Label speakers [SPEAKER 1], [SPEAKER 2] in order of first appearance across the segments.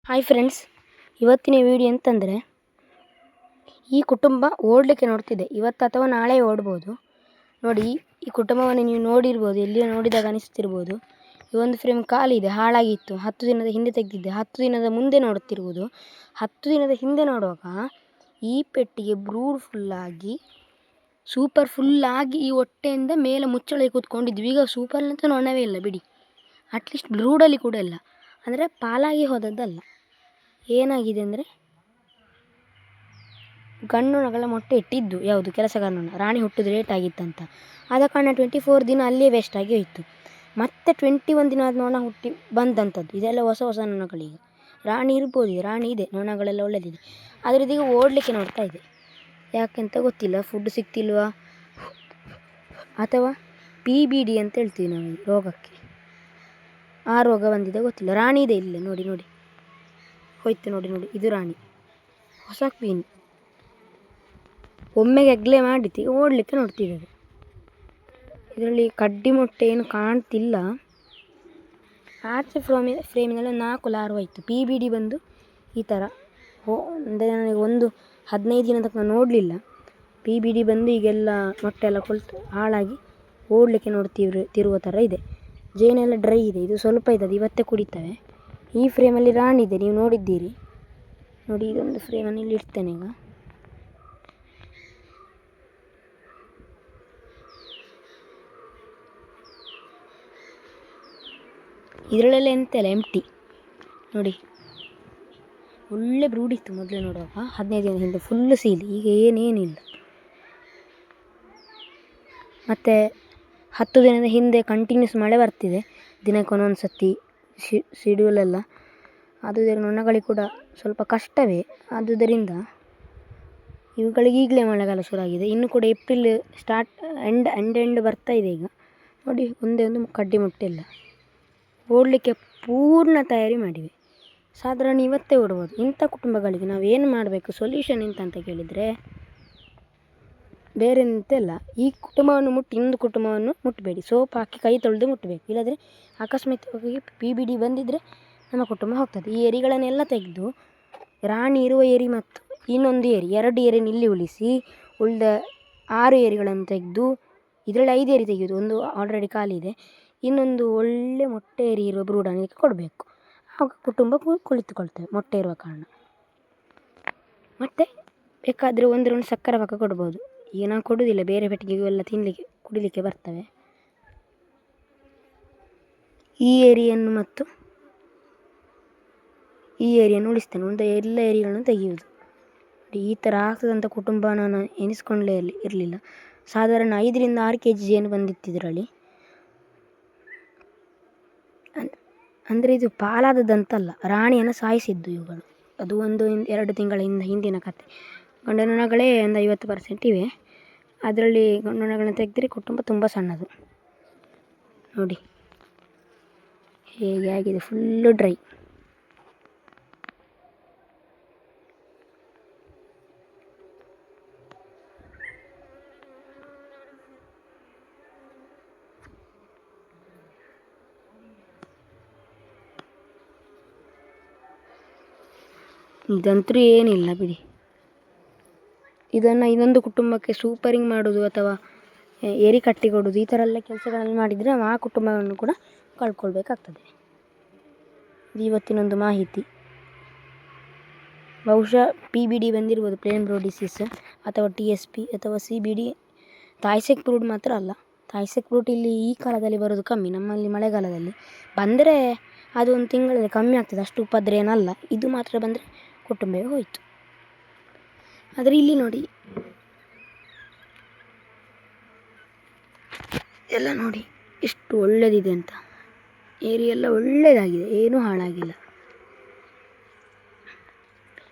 [SPEAKER 1] Hi friends, ಇವತ್ತಿನ video ಅಂತಂದರೆ ಈ ಕುಟುಂಬ ಓಡಲಿಕ್ಕೆ ನೋಡ್ತಿದೆ. ಇವತ್ತು ಅಥವಾ ನಾಳೆ ಓಡ್ಬೋದು. ನೋಡಿ, ಈ ಕುಟುಂಬವನ್ನು ನೀವು ನೋಡಿರ್ಬೋದು, ಎಲ್ಲಿಯೋ ನೋಡಿದಾಗ ಅನಿಸ್ತಿರ್ಬೋದು. ಈ ಒಂದು ಫ್ರೇಮ್ ಖಾಲಿದೆ, ಹಾಳಾಗಿತ್ತು. 10 ದಿನದ ಹಿಂದೆ ತೆಗೆದಿದ್ದೆ. 10 ದಿನದ ಮುಂದೆ ನೋಡುತ್ತಿರುವುದು. 10 ದಿನದ ಹಿಂದೆ ನೋಡುವಾಗ ಈ ಪೆಟ್ಟಿಗೆ ಬ್ರೂಡ್ ಫುಲ್ಲಾಗಿ ಸೂಪರ್ ಫುಲ್ಲಾಗಿ ಈ ಹೊಟ್ಟೆಯಿಂದ ಮೇಲೆ ಮುಚ್ಚಳಿಗೆ ಕೂತ್ಕೊಂಡಿದ್ವಿ. ಈಗ ಸೂಪರ್ನಂತ ನೊಣವೇ ಇಲ್ಲ ಬಿಡಿ, ಅಟ್ಲೀಸ್ಟ್ ಬ್ರೂಡಲ್ಲಿ ಕೂಡ ಇಲ್ಲ. ಅಂದರೆ ಪಾಲಾಗಿ ಹೋದದ್ದಲ್ಲ. ಏನಾಗಿದೆ ಅಂದರೆ ಗಂಡುನೊಣಗಳ ಮೊಟ್ಟೆ ಇಟ್ಟಿದ್ದು ಯಾವುದು ಕೆಲಸಗಾರ ನೊಣ. ರಾಣಿ ಹುಟ್ಟಿದ ಲೇಟ್ ಆಗಿತ್ತಂತ, ಆದ ಕಾರಣ 24 ದಿನ ಅಲ್ಲಿಯೇ ವೇಸ್ಟ್ ಆಗಿ ಹೋಯಿತು. ಮತ್ತೆ 21 ದಿನ ಆದ ನೊಣ ಹುಟ್ಟಿ ಬಂದಂಥದ್ದು. ಇದೆಲ್ಲ ಹೊಸ ನೊಣಗಳಿಗೆ. ರಾಣಿ ಇರ್ಬೋದು, ರಾಣಿ ಇದೆ, ನೊಣಗಳೆಲ್ಲ ಒಳ್ಳೆದಿದೆ. ಆದರೆ ಇದೀಗ ಓಡಲಿಕ್ಕೆ ನೋಡ್ತಾ ಇದೆ. ಯಾಕೆಂತ ಗೊತ್ತಿಲ್ಲ, ಫುಡ್ ಸಿಗ್ತಿಲ್ವಾ ಅಥವಾ PBD ಅಂತ ಹೇಳ್ತೀವಿ ನಾವು ಈ ರೋಗಕ್ಕೆ. ಆ ರೋಗ ಬಂದಿದೆ ಗೊತ್ತಿಲ್ಲ. ರಾಣಿ ಇದೆ ಇಲ್ಲ, ನೋಡಿ ಹೋಯ್ತು ನೋಡಿ, ಇದು ರಾಣಿ, ಹೊಸ ಕ್ವೀನ್. ಒಮ್ಮೆಗೆ ಅಗ್ಲೆ ಮಾಡಿತ್ತು, ಓಡಲಿಕ್ಕೆ ನೋಡ್ತಿದ್ದದು. ಇದರಲ್ಲಿ ಕಡ್ಡಿ ಮೊಟ್ಟೆ ಏನು ಕಾಣ್ತಿಲ್ಲ. ಆಚೆ ಫ್ರೇಮಿನಲ್ಲಿ 4 ಲಾರ್ವ ಆಯಿತು. PBD ಬಂದು ಈ ಥರ ಅಂದರೆ ನನಗೆ ಒಂದು 15 ದಿನ ತನಕ ನಾನು ನೋಡಲಿಲ್ಲ. PBD ಬಂದು ಈಗೆಲ್ಲ ಮೊಟ್ಟೆ ಎಲ್ಲ ಕೊಳ್ತು ಹಾಳಾಗಿ ಓಡಲಿಕ್ಕೆ ನೋಡ್ತಿರುವ ಥರ ಇದೆ. ಜೇನೆಲ್ಲ ಡ್ರೈ ಇದೆ. ಇದು ಸ್ವಲ್ಪ ಇದೆ, ಅದು ಇವತ್ತೇ ಕುಡಿತವೆ. ಈ ಫ್ರೇಮಲ್ಲಿ ರಾಣಿ ಇದೆ, ನೀವು ನೋಡಿದ್ದೀರಿ ನೋಡಿ. ಇದೊಂದು ಫ್ರೇಮನ್ನು ಇಲ್ಲಿ ಇಡ್ತೇನೆ ಈಗ. ಇದರಲ್ಲೆಲ್ಲ ಎಂತೆಲ್ಲ ಎಂಟಿ ನೋಡಿ. ಒಳ್ಳೆ ಬ್ರೂಡ್ ಇತ್ತು ಮೊದಲೇ ನೋಡುವಾಗ, 15 ದಿನದ ಹಿಂದೆ ಫುಲ್ಲು ಸೀಲಿ. ಈಗ ಏನೇನಿಲ್ಲ. ಮತ್ತು 10 ದಿನದ ಹಿಂದೆ ಕಂಟಿನ್ಯೂಸ್ ಮಳೆ ಬರ್ತಿದೆ, ದಿನಕ್ಕೆ ಒಂದೊಂದು ಸತಿ ಶೆಡ್ಯೂಲೆಲ್ಲ. ಆದುದರಿಂದ ನೊಣಗಳಿಗೆ ಕೂಡ ಸ್ವಲ್ಪ ಕಷ್ಟವೇ. ಆದುದರಿಂದ ಇವುಗಳಿಗೆ ಈಗಲೇ ಮಳೆಗಾಲ ಶುರುವಾಗಿದೆ. ಇನ್ನು ಕೂಡ ಏಪ್ರಿಲ್ ಸ್ಟಾರ್ಟ್ ಎಂಡ್ ಬರ್ತಾ ಇದೆ ಈಗ. ನೋಡಿ, ಒಂದೇ ಒಂದು ಕಡ್ಡಿ ಮೊಟ್ಟೆ ಇಲ್ಲ. ಓಡಲಿಕ್ಕೆ ಪೂರ್ಣ ತಯಾರಿ ಮಾಡಿವೆ. ಸಾಧಾರಣ ಇವತ್ತೇ ಓಡ್ಬೋದು. ಇಂಥ ಕುಟುಂಬಗಳಿಗೆ ನಾವು ಏನು ಮಾಡಬೇಕು, ಸೊಲ್ಯೂಷನ್ ಎಂತ ಕೇಳಿದರೆ ಬೇರೆ ಎಂತೆಲ್ಲ. ಈ ಕುಟುಂಬವನ್ನು ಇನ್ನೊಂದು ಕುಟುಂಬವನ್ನು ಮುಟ್ಟಬೇಡಿ. ಸೋಪ್ ಹಾಕಿ ಕೈ ತೊಳೆದು ಮುಟ್ಟಬೇಕು. ಇಲ್ಲಾಂದರೆ ಅಕಸ್ಮಾತ್ವಾಗಿ PBD ಬಂದಿದ್ದರೆ ನಮ್ಮ ಕುಟುಂಬ ಹೋಗ್ತದೆ. ಈ ಏರಿಗಳನ್ನೆಲ್ಲ ತೆಗೆದು ರಾಣಿ ಇರುವ ಏರಿ ಮತ್ತು ಇನ್ನೊಂದು ಏರಿ, 2 ಏರಿಯನ್ನು ಇಲ್ಲಿ ಉಳಿಸಿ ಉಳಿದ 6 ಏರಿಗಳನ್ನು ತೆಗೆದು ಇದರಲ್ಲಿ 5 ಏರಿ ತೆಗೆಯೋದು. ಒಂದು ಆಲ್ರೆಡಿ ಖಾಲಿ ಇದೆ. ಇನ್ನೊಂದು ಒಳ್ಳೆ ಮೊಟ್ಟೆ ಏರಿ ಇರುವ ಬ್ರೂಡನ್ನು ಇದಕ್ಕೆ ಕೊಡಬೇಕು. ಆಗ ಕುಟುಂಬ ಕುಳಿತುಕೊಳ್ತೇವೆ ಮೊಟ್ಟೆ ಇರುವ ಕಾರಣ. ಮತ್ತು ಬೇಕಾದರೆ ಒಂದು ರೌಂಡ್ ಸಕ್ಕರೆ ಪಾಕ ಕೊಡ್ಬೋದು. ಈಗ ನಾವು ಕೊಡೋದಿಲ್ಲ, ಬೇರೆ ಪೆಟ್ಟಿಗೆಗೂ ಎಲ್ಲ ಕುಡಿಲಿಕ್ಕೆ ಬರ್ತವೆ. ಈ ಏರಿಯನ್ನು ಮತ್ತು ಈ ಏರಿಯನ್ನು ಉಳಿಸ್ತೇನೆ. ಒಂದು ಎಲ್ಲ ಏರಿಗಳನ್ನು ತೆಗೆಯುವುದು. ಈ ಥರ ಆಗ್ತದಂಥ ಕುಟುಂಬ ನಾನು ಎನಿಸ್ಕೊಂಡೇ ಇರಲಿಲ್ಲ. ಸಾಧಾರಣ 5 ರಿಂದ 6 kg ಜೇನು ಬಂದಿತ್ತು ಇದರಲ್ಲಿ. ಅಂದರೆ ಇದು ಪಾಲಾದದಂತಲ್ಲ, ರಾಣಿಯನ್ನು ಸಾಯಿಸಿದ್ದು ಇವುಗಳು. ಅದು 1-2 ತಿಂಗಳ ಹಿಂದಿನ ಕತೆ. ಗಂಡು ನೊಣಗಳೇ ಒಂದು 50% ಇವೆ. ಅದರಲ್ಲಿ ಗಂಡು ನೊಣಗಳನ್ನ ತೆಗೆದರೆ ಕುಟುಂಬ ತುಂಬ ಸಣ್ಣದು. ನೋಡಿ ಹೇಗೆ ಆಗಿದೆ, ಫುಲ್ಲು ಡ್ರೈ. ಇದಂತೂ ಏನಿಲ್ಲ ಬಿಡಿ. ಇದನ್ನು ಇನ್ನೊಂದು ಕುಟುಂಬಕ್ಕೆ ಸೂಪರಿಂಗ್ ಮಾಡೋದು ಅಥವಾ ಏರಿ ಕಟ್ಟಿ ಕೊಡೋದು, ಈ ಥರ ಎಲ್ಲ ಕೆಲಸಗಳಲ್ಲಿ ಮಾಡಿದರೆ ನಾವು ಆ ಕುಟುಂಬವನ್ನು ಕೂಡ ಕಳ್ಕೊಳ್ಬೇಕಾಗ್ತದೆ. ಇದು ಇವತ್ತಿನೊಂದು ಮಾಹಿತಿ. ಬಹುಶಃ PBD ಬಂದಿರ್ಬೋದು, ಪ್ಲೇನ್ ಬ್ರೂಡ್ ಡಿಸೀಸ್, ಅಥವಾ TSP ಅಥವಾ CBD. ತಾಯ್ಸೆಕ್ ಬ್ರೂಡ್ ಮಾತ್ರ ಅಲ್ಲ. ತಾಯ್ಸೆಕ್ ಬ್ರೂಡ್ ಇಲ್ಲಿ ಈ ಕಾಲದಲ್ಲಿ ಬರೋದು ಕಮ್ಮಿ. ನಮ್ಮಲ್ಲಿ ಮಳೆಗಾಲದಲ್ಲಿ ಬಂದರೆ ಅದು 1 ತಿಂಗಳಲ್ಲಿ ಕಮ್ಮಿ ಆಗ್ತದೆ, ಅಷ್ಟು ಉಪದ್ರ ಏನಲ್ಲ. ಇದು ಮಾತ್ರ ಬಂದರೆ ಕುಟುಂಬವೇ ಹೋಯಿತು. ಆದರೆ ಇಲ್ಲಿ ನೋಡಿ ಎಲ್ಲ ನೋಡಿ ಎಷ್ಟು ಒಳ್ಳೆದಿದೆ ಅಂತ. ಏರಿಯೆಲ್ಲ ಒಳ್ಳೆಯದಾಗಿದೆ, ಏನೂ ಹಾಳಾಗಿಲ್ಲ.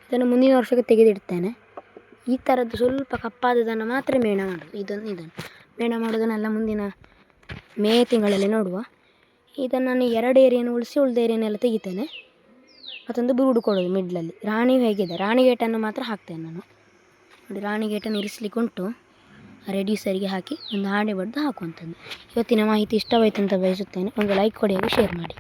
[SPEAKER 1] ಇದನ್ನು ಮುಂದಿನ ವರ್ಷಕ್ಕೆ ತೆಗೆದಿಡ್ತೇನೆ. ಈ ಥರದ್ದು ಸ್ವಲ್ಪ ಕಪ್ಪಾದದನ್ನು ಮಾತ್ರ ಮೇಣ ಮಾಡೋದು. ಇದನ್ನು ಮೇಣ ಮಾಡೋದನ್ನೆಲ್ಲ ಮುಂದಿನ ಮೇ ತಿಂಗಳಲ್ಲಿ ನೋಡುವ. ಇದನ್ನು ನಾನು 2 ಏರಿಯನ್ನು ಉಳಿಸಿ ಉಳಿದ ಏರಿಯನ್ನೆಲ್ಲ ತೆಗಿತೇನೆ. ಮತ್ತೊಂದು ಬ್ರೂಡ್ ಕೊಡೋದು ಮಿಡ್ಲಲ್ಲಿ. ರಾಣಿ ಹೇಗಿದೆ, ರಾಣಿ ಗೇಟನ್ನು ಮಾತ್ರ ಹಾಕ್ತೇನೆ ನಾನು. ನೋಡಿ, ರಾಣಿ ಗೇಟನ್ನು ಇರಿಸ್ಲಿಕ್ಕೆ ಉಂಟು. ರೆಡ್ಯೂಸರಿಗೆ ಹಾಕಿ ಒಂದು ಹಾಡೆ ಬಡ್ದು ಹಾಕುವಂಥದ್ದು. ಇವತ್ತಿನ ಮಾಹಿತಿ ಇಷ್ಟವಾಯಿತು ಅಂತ ಬಯಸುತ್ತೇನೆ. ಒಂದು ಲೈಕ್ ಕೊಡಿ ಹಾಗೂ ಶೇರ್ ಮಾಡಿ.